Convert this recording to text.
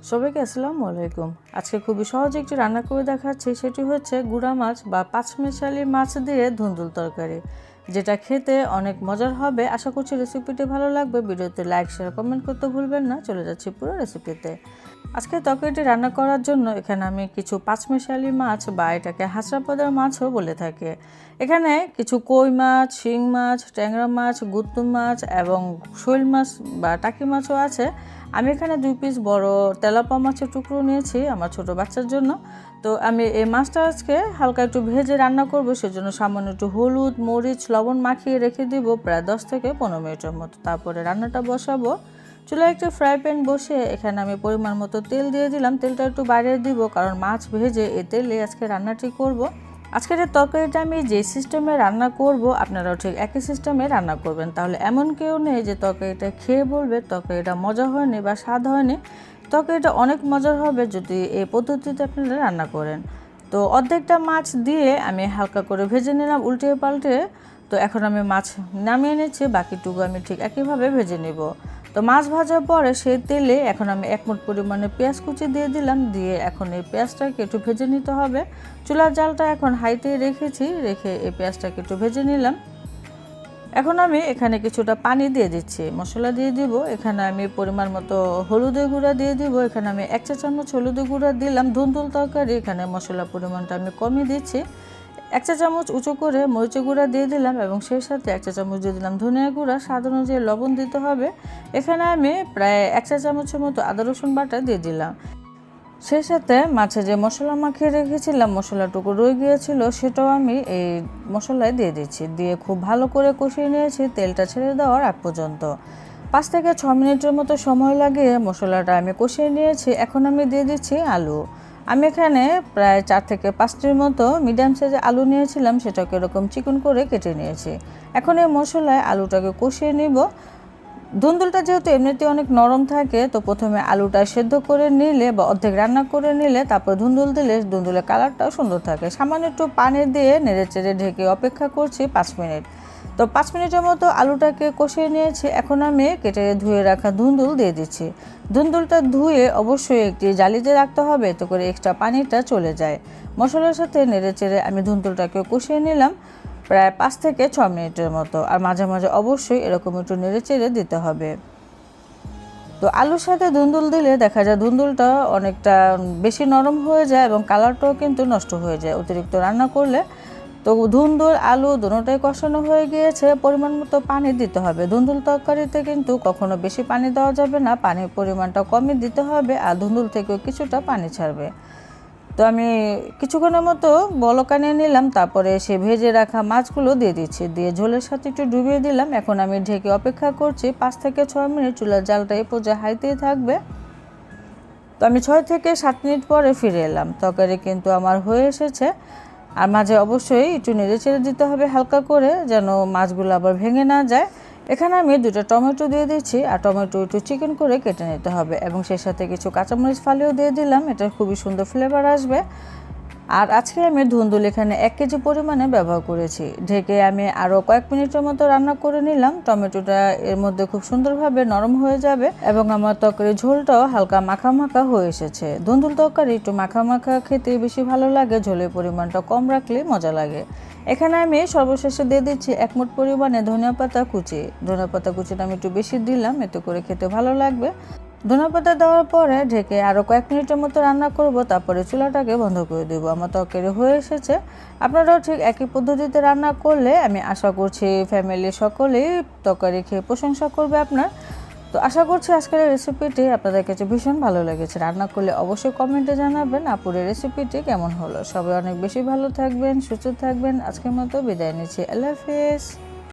সবাইকে আসসালামু আলাইকুম। আজকে খুবই সহজ একটি রান্না করে দেখাচ্ছি, সেটি হচ্ছে গুঁড়া মাছ বা পাঁচমিশালি মাছ দিয়ে ধুন্দুল তরকারি, যেটা খেতে অনেক মজার হবে। আশা করছি রেসিপিটি ভালো লাগবে। ভিডিওতে লাইক শেয়ার কমেন্ট করতে ভুলবেন না। চলে যাচ্ছি পুরো রেসিপিতে। আজকে তরকারিটি রান্না করার জন্য এখানে আমি কিছু পাঁচমিশালি মাছ বা এটাকে হাঁসরাপদের মাছও বলে থাকে, এখানে কিছু কই মাছ, শিং মাছ, ট্যাংরা মাছ, গুত্তু মাছ এবং শৈল মাছ বা টাকি মাছও আছে। আমি এখানে 2 পিস বড় তেলাপোয়া মাছের টুকরো নিয়েছি আমার ছোট বাচ্চার জন্য। তো আমি এই মাছটা আজকে হালকা একটু ভেজে রান্না করব, সেজন্য সামান্য একটু হলুদ, মরিচ, লবণ মাখিয়ে রেখে দিব প্রায় 10 থেকে 15 মিনিটের মতো। তারপরে রান্নাটা বসাবো। চুলায় একটু ফ্রাই প্যান বসে এখানে আমি পরিমাণ মতো তেল দিয়ে দিলাম। তেলটা একটু বাড়িয়ে দিব, কারণ মাছ ভেজে এই তেলে আজকে রান্নাটি করব। আজকের এই তরকারিটা আমি যে সিস্টেমে রান্না করব আপনারাও ঠিক একই সিস্টেমে রান্না করবেন। তাহলে এমন কেউ নেই যে তরকারিটা খেয়ে বলবে তরকারিটা মজা হয়নি বা স্বাদ হয়নি। তরকারিটা অনেক মজার হবে যদি এই পদ্ধতিতে আপনারা রান্না করেন। তো অর্ধেকটা মাছ দিয়ে আমি হালকা করে ভেজে নিলাম উল্টিয়ে পাল্টে। তো এখন আমি মাছ নামিয়ে নিচ্ছি, বাকিটুকু আমি ঠিক একইভাবে ভেজে নেব। তো মাছ ভাজার পরে সেই তেলে এখন আমি 1 মুঠ পরিমাণে পেঁয়াজ কুচি দিয়ে দিলাম। দিয়ে এখন এই পেঁয়াজটাকে একটু ভেজে নিতে হবে। চুলার জালটা এখন হাইতে রেখেছি, রেখে এই পেঁয়াজটাকে একটু ভেজে নিলাম। এখন আমি এখানে কিছুটা পানি দিয়ে দিচ্ছি, মশলা দিয়ে দিব। এখানে আমি পরিমাণ মতো হলুদের গুঁড়া দিয়ে দিব। এখানে আমি 1 চা চামচ হলুদের গুঁড়া দিলাম। ধুন্দুল তরকারি, এখানে মশলা পরিমাণটা আমি কমই দিচ্ছি। 1 চা চামচ উঁচু করে মরিচের গুঁড়া দিয়ে দিলাম এবং সেই সাথে 1 চা চামচ দিয়ে দিলাম ধনিয়া গুঁড়া। স্বাদ অনুযায়ী লবণ দিতে হবে। এখানে আমি প্রায় 1 চা চামচের মতো আদা রসুন বাটা দিয়ে দিলাম। সেই সাথে মাছে যে মশলা মাখিয়ে রেখেছিলাম, মশলাটুকু রয়ে গিয়েছিল, সেটাও আমি এই মশলায় দিয়ে দিচ্ছি। দিয়ে খুব ভালো করে কষিয়ে নিয়েছি তেলটা ছেড়ে দেওয়ার আগ পর্যন্ত। 5 থেকে 6 মিনিটের মতো সময় লাগিয়ে মশলাটা আমি কষিয়ে নিয়েছি। এখন আমি দিয়ে দিচ্ছি আলু। আমি এখানে প্রায় 4 থেকে 5টির মতো মিডিয়াম সাইজের আলু নিয়েছিলাম, সেটাকে এরকম চিকন করে কেটে নিয়েছি। এখন এই মশলায় আলুটাকে কষিয়ে নিব। ধুন্দুলটা যেহেতু এমনিতে অনেক নরম থাকে, তো প্রথমে আলুটা সেদ্ধ করে নিলে বা অর্ধেক রান্না করে নিলে তারপর ধুন্দুল দিলে ধুন্দুলের কালারটাও সুন্দর থাকে। সামান্য একটু পানি দিয়ে নেড়েচেড়ে ঢেকে অপেক্ষা করছি 5 মিনিট। তো 5 মিনিটের মতো আলুটাকে কষিয়ে নিয়েছি। এখন আমি কেটে ধুয়ে রাখা ধুন্দুল দিয়ে দিচ্ছি। ধুন্দুলটা ধুয়ে অবশ্যই একটি জালিতে রাখতে হবে, এতে করে এক্সট্রা পানিটা চলে যায়। মশলার সাথে নেড়েচেড়ে আমি ধুন্দুলটাকে কষিয়ে নিলাম প্রায় 5 থেকে 6 মিনিটের মতো। আর মাঝে মাঝে অবশ্যই এরকম একটু নেড়েচেড়ে দিতে হবে। তো আলুর সাথে ধুন্দুল দিলে দেখা যায় ধুন্দুলটা অনেকটা বেশি নরম হয়ে যায় এবং কালারটাও কিন্তু নষ্ট হয়ে যায় অতিরিক্ত রান্না করলে। তো ধুন্দুল আলু দুটোটাই কষানো হয়ে গিয়েছে। পরিমাণ মতো পানি দিতে হবে। ধুন্দুল তরকারিতে কিন্তু কখনো বেশি পানি দেওয়া যাবে না, পানির পরিমাণটা কমই দিতে হবে, আর ধুন্দুল থেকেও কিছুটা পানি ছাড়বে। তো আমি কিছুক্ষণের মতো বলক আনিয়ে নিলাম, তারপরে সে ভেজে রাখা মাছগুলো দিয়ে দিচ্ছি। দিয়ে ঝোলের সাথে একটু ডুবিয়ে দিলাম। এখন আমি ঢেকে অপেক্ষা করছি 5 থেকে 6 মিনিট। চুলার জালটা এই পর্যায়ে হাইতেই থাকবে। তো আমি 6 থেকে 7 মিনিট পরে ফিরে এলাম। তরকারি কিন্তু আমার হয়ে এসেছে। আর মাঝে অবশ্যই একটু নেড়ে চেড়ে দিতে হবে হালকা করে, যেন মাছগুলো আবার ভেঙে না যায়। এখানে আমি 2টা টমেটো দিয়ে দিচ্ছি, আর টমেটো একটু চিকেন করে কেটে নিতে হবে এবং সেই সাথে কিছু কাঁচামরিচ ফালিও দিয়ে দিলাম। এটা খুবই সুন্দর ফ্লেভার আসবে। আর আজকে আমি ধুন্দুল এখানে 1 কেজি পরিমাণে ব্যবহার করেছি। ঢেকে আমি আরও কয়েক মিনিটের মতো রান্না করে নিলাম। টমেটোটা এর মধ্যে খুব সুন্দরভাবে নরম হয়ে যাবে এবং আমার তরকারির ঝোলটাও হালকা মাখা মাখা হয়ে এসেছে। ধুন্দুল তরকারি একটু মাখা মাখা খেতে বেশি ভালো লাগে, ঝোলের পরিমাণটা কম রাখলে মজা লাগে। এখানে আমি সর্বশেষে দিয়ে দিচ্ছি 1 মুঠ পরিমাণে ধনিয়া পাতা কুচি। ধনিয়া পাতা কুচিটা আমি একটু বেশি দিলাম, এতে করে খেতে ভালো লাগবে। ধনেপাতা দেওয়ার পরে ঢেকে আরও কয়েক মিনিটের মতো রান্না করব, তারপরে চুলাটাকে বন্ধ করে দেবো। আমার তরকারি হয়ে এসেছে। আপনারাও ঠিক একই পদ্ধতিতে রান্না করলে আমি আশা করছি ফ্যামিলির সকলেই তরকারি খেয়ে প্রশংসা করবে আপনার। তো আশা করছি আজকের রেসিপিটি আপনাদের কাছে ভীষণ ভালো লেগেছে। রান্না করলে অবশ্যই কমেন্টে জানাবেন আপুরের রেসিপিটি কেমন হলো। সবাই অনেক বেশি ভালো থাকবেন, সুস্থ থাকবেন। আজকের মতো বিদায় নিচ্ছি। আল্লাহ হাফেজ।